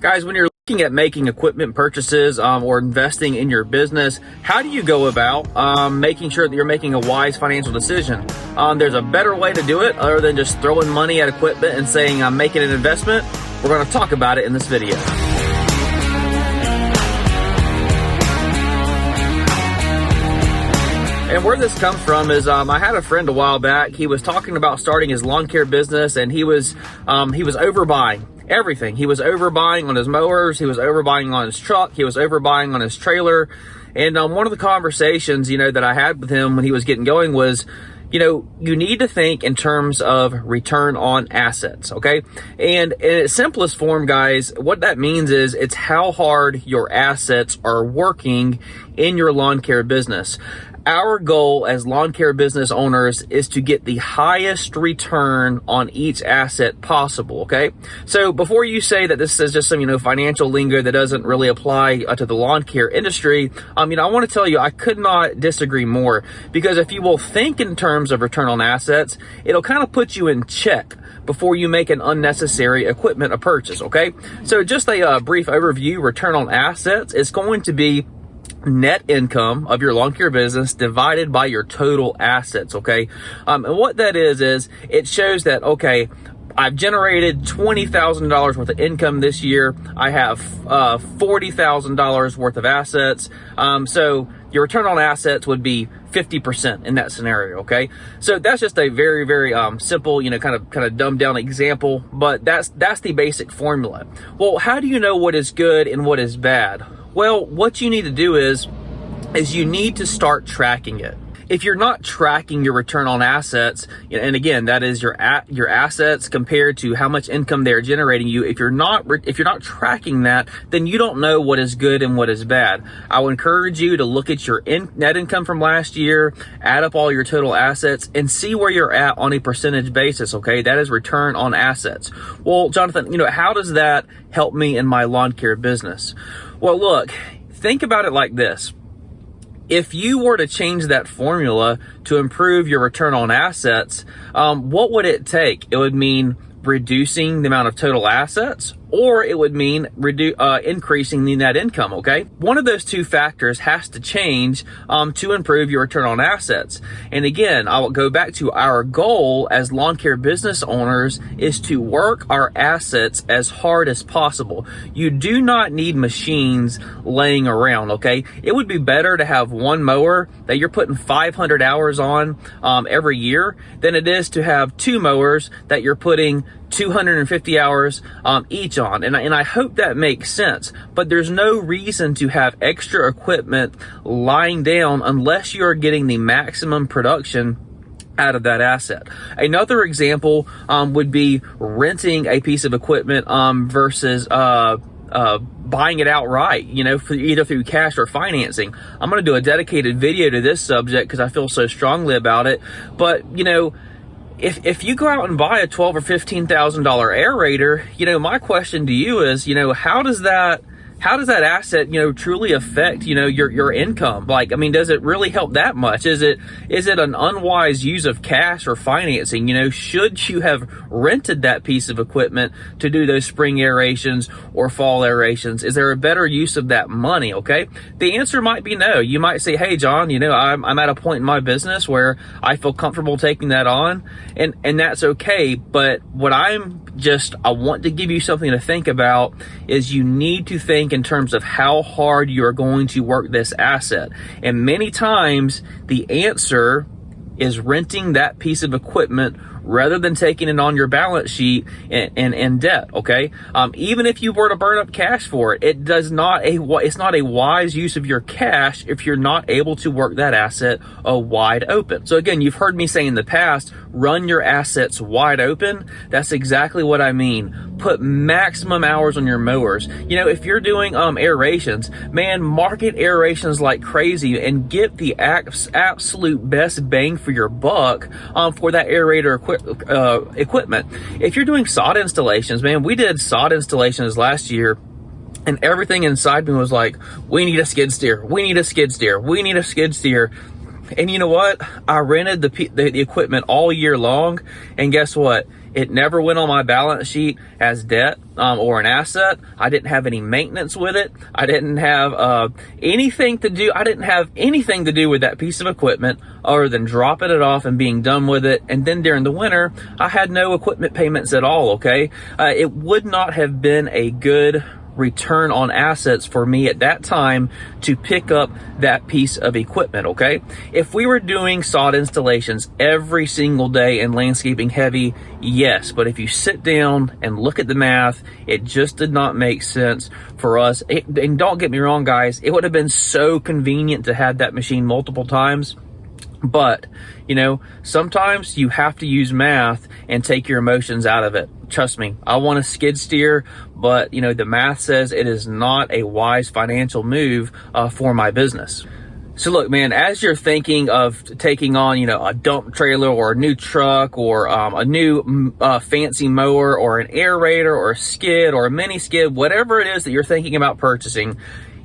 Guys, when you're looking at making equipment purchases or investing in your business, how do you go about making sure that you're making a wise financial decision? There's a better way to do it other than just throwing money at equipment and saying I'm making an investment. We're going to talk about it in this video. And where this comes from is I had a friend a while back. He was talking about starting his lawn care business, and he was overbuying everything. He was overbuying on his mowers. He was overbuying on his truck. He was overbuying on his trailer. And one of the conversations, that I had with him when he was getting going was, you need to think in terms of return on assets, okay? And in its simplest form, guys, what that means is it's how hard your assets are working in your lawn care business. Our goal as lawn care business owners is to get the highest return on each asset possible, okay? So before you say that this is just some, financial lingo that doesn't really apply to the lawn care industry, I want to tell you, I could not disagree more, because if you will think in terms of return on assets, it'll kind of put you in check before you make an unnecessary equipment purchase, okay? So just a brief overview, return on assets is going to be net income of your lawn care business divided by your total assets, okay? And what that is it shows that, okay, I've generated $20,000 worth of income this year. I have $40,000 worth of assets. So your return on assets would be 50% in that scenario, okay? So that's just a very, very simple, kind of dumbed down example, but that's the basic formula. Well, how do you know what is good and what is bad? Well, what you need to do is you need to start tracking it. If you're not tracking your return on assets, and again, that is your assets compared to how much income they're generating you. If you're not tracking that, then you don't know what is good and what is bad. I would encourage you to look at your net income from last year, add up all your total assets, and see where you're at on a percentage basis. Okay, that is return on assets. Well, Jonathan, how does that help me in my lawn care business? Well, look, think about it like this. If you were to change that formula to improve your return on assets, what would it take? It would mean reducing the amount of total assets, or it would mean increasing the net income, okay? One of those two factors has to change to improve your return on assets. And again, I will go back to our goal as lawn care business owners is to work our assets as hard as possible. You do not need machines laying around, okay? It would be better to have one mower that you're putting 500 hours on every year than it is to have two mowers that you're putting 250 hours each on. And I hope that makes sense, but there's no reason to have extra equipment lying down unless you are getting the maximum production out of that asset. Another example would be renting a piece of equipment versus buying it outright, either through cash or financing. I'm going to do a dedicated video to this subject because I feel so strongly about it. But, if you go out and buy a $12,000 or $15,000 aerator, my question to you is, how does that asset, truly affect, your income? Does it really help that much? Is it an unwise use of cash or financing? Should you have rented that piece of equipment to do those spring aerations or fall aerations? Is there a better use of that money? Okay. The answer might be no. You might say, hey, John, I'm at a point in my business where I feel comfortable taking that on, and that's okay. But what I want to give you something to think about is you need to think in terms of how hard you are going to work this asset. And many times the answer is renting that piece of equipment rather than taking it on your balance sheet and debt, okay? Even if you were to burn up cash for it, it's not a wise use of your cash if you're not able to work that asset wide open. So again, you've heard me say in the past, run your assets wide open. That's exactly what I mean. Put maximum hours on your mowers. If you're doing aerations, man, market aerations like crazy and get the absolute best bang for your buck for that aerator equipment. If you're doing sod installations, man, we did sod installations last year, and everything inside me was like, we need a skid steer, we need a skid steer, we need a skid steer. And you know what? I rented the equipment all year long, and guess what? It never went on my balance sheet as debt or an asset. I didn't have any maintenance with it. I didn't have anything to do. I didn't have anything to do with that piece of equipment other than dropping it off and being done with it. And then during the winter, I had no equipment payments at all, okay? It would not have been a good return on assets for me at that time to pick up that piece of equipment, okay? If we were doing sod installations every single day and landscaping heavy, yes, but if you sit down and look at the math, it just did not make sense for us. And don't get me wrong, guys, it would have been so convenient to have that machine multiple times. But, you know, sometimes you have to use math and take your emotions out of it. Trust me, I want to skid steer, but, you know, the math says it is not a wise financial move for my business. So look, man, as you're thinking of taking on, you know, a dump trailer or a new truck or a new fancy mower or an aerator or a skid or a mini skid, whatever it is that you're thinking about purchasing,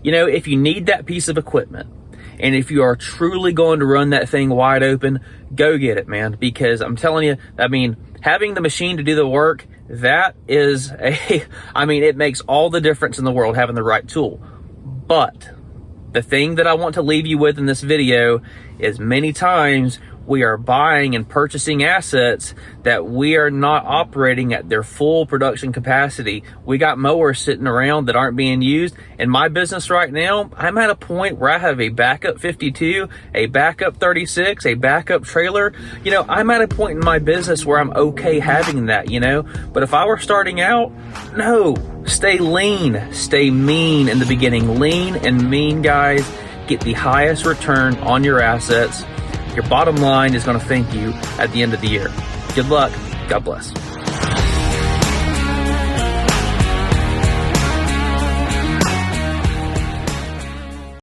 you know, if you need that piece of equipment, and if you are truly going to run that thing wide open, go get it, man. Because I'm telling you, I mean, having the machine to do the work, that is it makes all the difference in the world having the right tool. But the thing that I want to leave you with in this video is many times we are buying and purchasing assets that we are not operating at their full production capacity. We got mowers sitting around that aren't being used. In my business right now, I'm at a point where I have a backup 52, a backup 36, a backup trailer. You know, I'm at a point in my business where I'm okay having that, you know. But if I were starting out, no, stay lean, stay mean in the beginning. Lean and mean, guys, get the highest return on your assets. Your bottom line is going to thank you at the end of the year. Good luck. God bless.